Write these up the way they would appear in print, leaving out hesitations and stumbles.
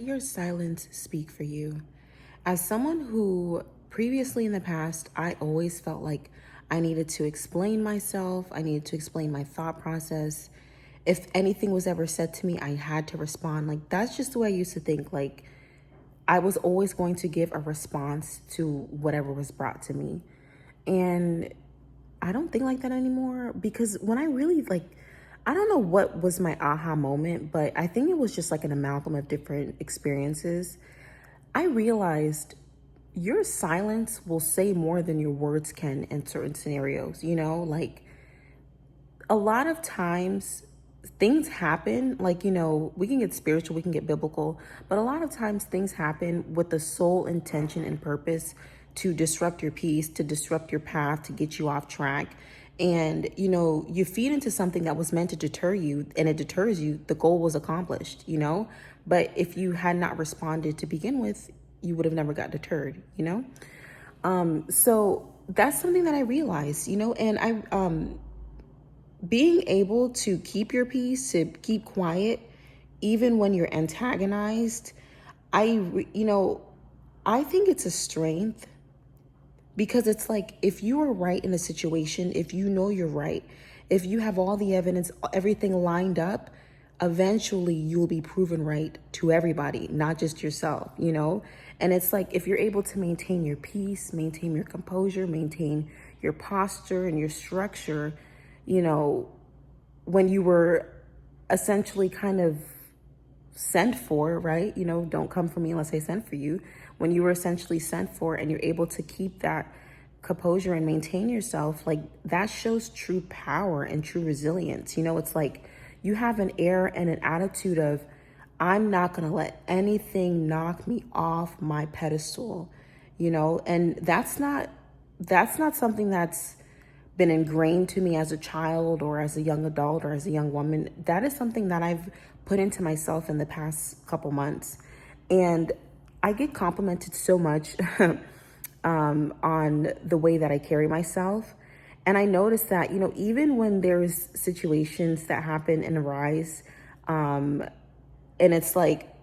Your silence speak for you. As someone who previously in the past, I always felt like I needed to explain myself, I needed to explain my thought process. If anything was ever said to me, I had to respond. Like, that's just the way I used to think. Like, I was always going to give a response to whatever was brought to me. And I don't think like that anymore because when I really I don't know what was my aha moment, but I think it was just like an amalgam of different experiences. I realized your silence will say more than your words can in certain scenarios, like a lot of times things happen, we can get spiritual, we can get biblical, but a lot of times things happen with the sole intention and purpose to disrupt your peace, to disrupt your path, to get you off track. And you feed into something that was meant to deter you and it deters you, the goal was accomplished. But if you had not responded to begin with, you would have never got deterred. So that's something that I realized, and being able to keep your peace, to keep quiet, even when you're antagonized, I think it's a strength because it's like if you are right in a situation, if you know you're right, if you have all the evidence, everything lined up, eventually you'll be proven right to everybody, not just yourself. And it's like if you're able to maintain your peace, maintain your composure, maintain your posture and your structure, you know, when you were essentially kind of sent for, right? Don't come for me unless I sent for you. When you were essentially sent for and you're able to keep that composure and maintain yourself, like that shows true power and true resilience. It's like you have an air and an attitude of, I'm not going to let anything knock me off my pedestal, and that's not something that's been ingrained to me as a child or as a young adult or as a young woman. That is something that I've put into myself in the past couple months. And I get complimented so much on the way that I carry myself. And I notice that, even when there's situations that happen and arise, and it's like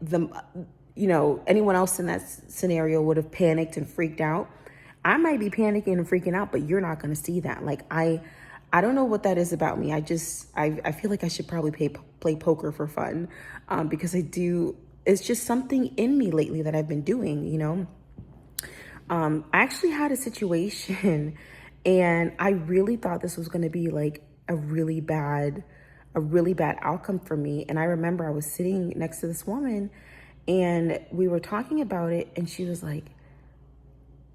anyone else in that scenario would have panicked and freaked out. I might be panicking and freaking out, but you're not going to see that. Like I don't know what that is about me. I feel like I should probably play poker for fun, because I do. It's just something in me lately that I've been doing. I actually had a situation, and I really thought this was going to be like a really bad outcome for me. And I remember I was sitting next to this woman, and we were talking about it, and she was like,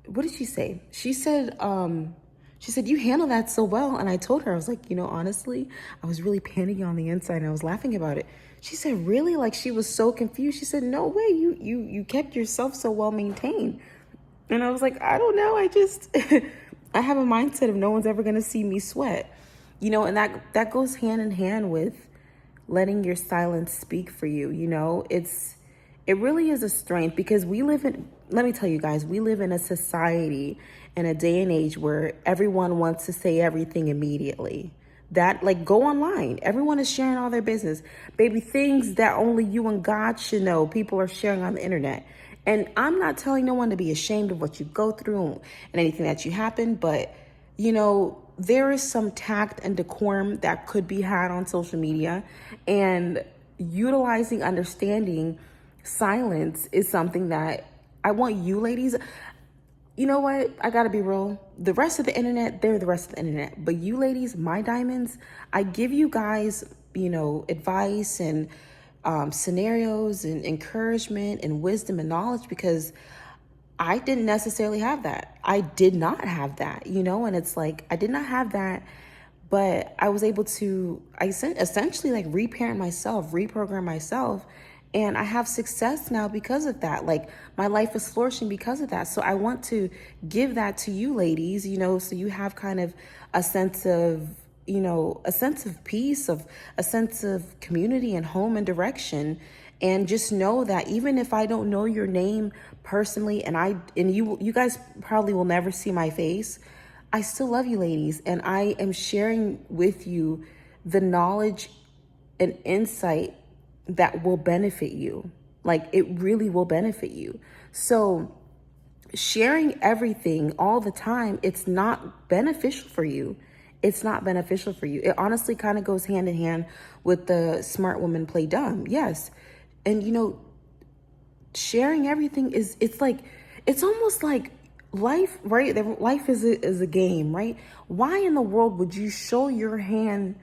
what did she say? She said, you handle that so well. And I told her, I was like, honestly, I was really panicking on the inside and I was laughing about it. She said, really? Like, she was so confused. She said, no way, you kept yourself so well maintained. And I was like, I don't know. I just, I have a mindset of no one's ever going to see me sweat, and that goes hand in hand with letting your silence speak for you. It really is a strength because let me tell you guys, we live in a society in a day and age where everyone wants to say everything immediately. That, like, go online. Everyone is sharing all their business. Baby, things that only you and God should know, people are sharing on the internet. And I'm not telling no one to be ashamed of what you go through and anything that you happen, but, there is some tact and decorum that could be had on social media, and utilizing understanding silence is something that I want you ladies. You know what? I gotta be real. The rest of the internet, they're the rest of the internet. But you ladies, my diamonds, I give you guys, advice and scenarios and encouragement and wisdom and knowledge because I didn't necessarily have that. I did not have that, and it's like I did not have that, but I was able to, essentially like reparent myself, reprogram myself, and I have success now because of that. Like my life is flourishing because of that. So I want to give that to you ladies, so you have kind of a sense of, a sense of peace, of a sense of community and home and direction. And just know that even if I don't know your name personally, and you guys probably will never see my face, I still love you ladies, and I am sharing with you the knowledge and insight that will benefit you. Like, it really will benefit you. So sharing everything all the time, it's not beneficial for you. It's not beneficial for you. It honestly kind of goes hand in hand with the smart woman play dumb. Yes. And sharing everything it's almost like life, right? Life is a game, right? Why in the world would you show your hand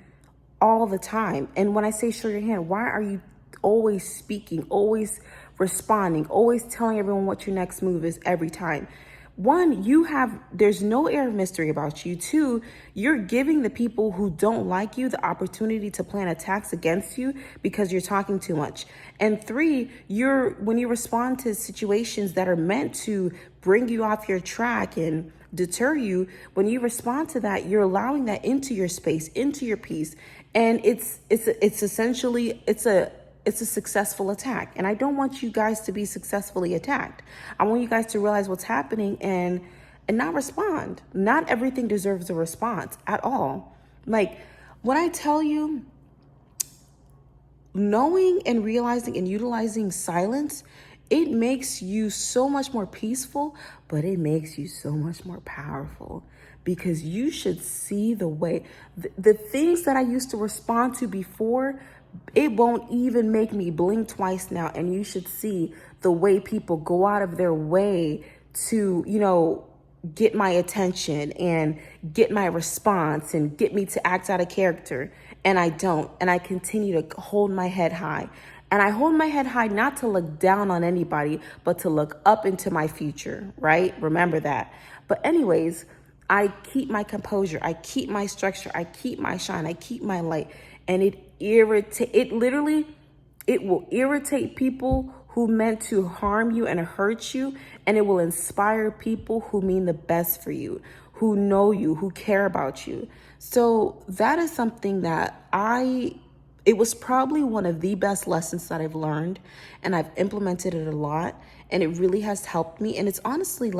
all the time? And when I say show your hand, why are you always speaking, always responding, always telling everyone what your next move is every time? One, there's no air of mystery about you. Two, you're giving the people who don't like you the opportunity to plan attacks against you because you're talking too much. And three, when you respond to situations that are meant to bring you off your track and deter you, when you respond to that, you're allowing that into your space, into your peace. And it's essentially a successful attack. And I don't want you guys to be successfully attacked. I want you guys to realize what's happening and not respond. Not everything deserves a response at all. Like, when I tell you, knowing and realizing and utilizing silence, it makes you so much more peaceful, but it makes you so much more powerful, because you should see the way the things that I used to respond to before, it won't even make me blink twice now. And you should see the way people go out of their way to, get my attention and get my response and get me to act out of character. And I don't. And I continue to hold my head high. And I hold my head high not to look down on anybody, but to look up into my future, right? Remember that. But anyways, I keep my composure. I keep my structure. I keep my shine. I keep my light. And it will irritate people who meant to harm you and hurt you, and it will inspire people who mean the best for you, who know you, who care about you. So that is something that it was probably one of the best lessons that I've learned, and I've implemented it a lot, and it really has helped me. And it's honestly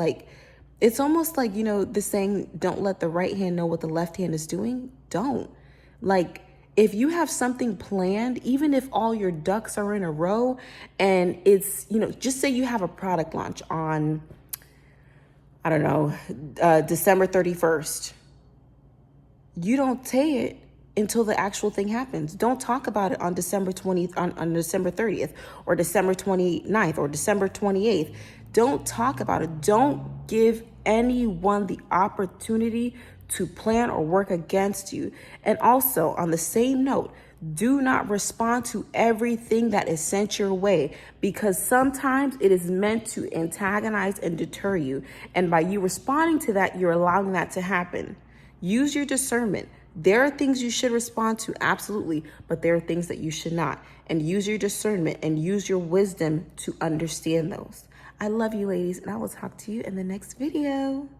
it's almost like, the saying, don't let the right hand know what the left hand is doing. Don't. If you have something planned, even if all your ducks are in a row, and it's, just say you have a product launch on, I don't know, December 31st. You don't say it until the actual thing happens. Don't talk about it on December 20th, on December 30th, or December 29th, or December 28th. Don't talk about it. Don't give anyone the opportunity to plan or work against you. And also, on the same note, do not respond to everything that is sent your way, because sometimes it is meant to antagonize and deter you. And by you responding to that, you're allowing that to happen. Use your discernment. There are things you should respond to, absolutely, but there are things that you should not. And use your discernment and use your wisdom to understand those. I love you, ladies, and I will talk to you in the next video.